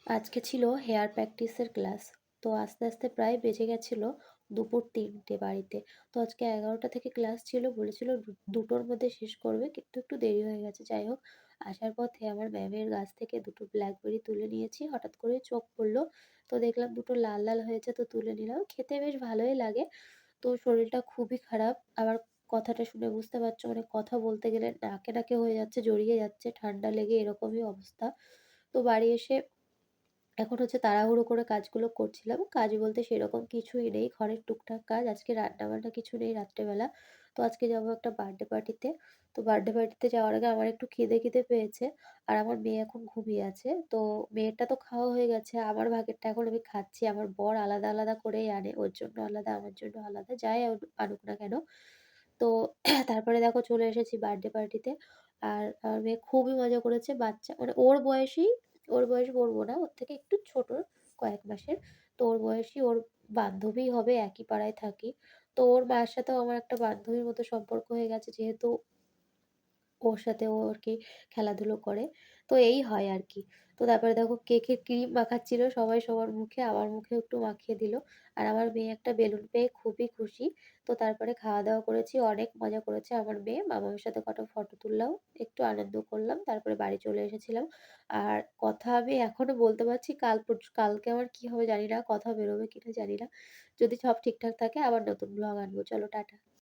আজকে ছিল হেয়ার প্র্যাকটিসের ক্লাস। তো আস্তে, আস্তে প্রায় বেজে গেছিল দুপুর ৩টে বাড়িতে। তো আজকে ১১টা থেকে ক্লাস ছিল, বলেছিল ২টোর মধ্যে শেষ করবে, কিন্তু একটু দেরি হয়ে গেছে। যাই হোক, আসার পথে আমার ম্যামের গাছ থেকে ২টো ব্ল্যাকবেরি তুলে নিয়েছি। হঠাৎ করে চোখ পড়ল। তো দেখলাম ২টো লাল, লাল হয়েছে, তো তুলে নিলাম। খেতে বেশ ভালোই লাগে। তো শরীরটা খুবই খারাপ। আবার কথাটা শুনে বুঝতে পারছো, মানে কথা বলতে গেলে নাকে, নাকে হয়ে যাচ্ছে, জড়িয়ে যাচ্ছে, ঠান্ডা লেগে এরকমই অবস্থা। তো বাড়ি এসে এখন হচ্ছে তাড়াহুড়ো করে কাজগুলো করছিলাম। কাজ বলতে সেরকম কিছুই নেই। ঘরের টুকটাক কাজ। আজকে রান্না-বান্না কিছু নেই রাত্রেবেলা। তো আজকে যাবো একটা বার্থডে পার্টিতে। তো বার্থডে পার্টিতে যাওয়ার আগে আমার একটু খিদে, খিদে পেয়েছে। আর আমার মেয়ে এখন ঘুমিয়ে আছে। তো মেয়েরটা তো খাওয়া হয়ে গেছে। আমার ভাগেরটা এখন আমি খাচ্ছি। আমার বর আলাদা, আলাদা করেই আনে। ওর জন্য আলাদা, আমার জন্য আলাদা। যাই আনুক না কেন। তো তারপরে দেখো চলে এসেছি বার্থডে পার্টিতে। আর আমার মেয়ে খুবই মজা করেছে। বাচ্চা মানে ওর বয়স বলব না, ওর থেকে একটু ছোট কয়েক মাসের। তো ওর বয়সী ওর বান্ধবী হবে, একই পাড়ায় থাকি। তো ওর মার সাথেও আমার একটা বান্ধবীর মতো সম্পর্ক হয়ে গেছে, যেহেতু ওর সাথে ও আরকি খেলাধুলো করে। তো এই হয় আরকি। তো তারপরে দেখো কেকে ক্রিম মাখাচ্ছিল সবাই সবার মুখে, আমার মুখেও একটু মাখিয়ে দিল। আর আমার মেয়ে একটা বেলুন পেয়ে খুবই খুশি। তো তারপরে খাওয়া-দাওয়া করেছি, অনেক মজা করেছে আমার মেয়ে। মামামের সাথে কটা ফটো তুললাম, একটু আনন্দ করলাম। তারপরে বাড়ি চলে এসেছিলাম। আর কথা আমি এখনো বলতে পারছি, কালকে আমার কি হবে জানি না, কথা বেরোবে কিনা জানি না। যদি সব ঠিকঠাক থাকে আবার নতুন ব্লগ আনবো। চলো টাটা।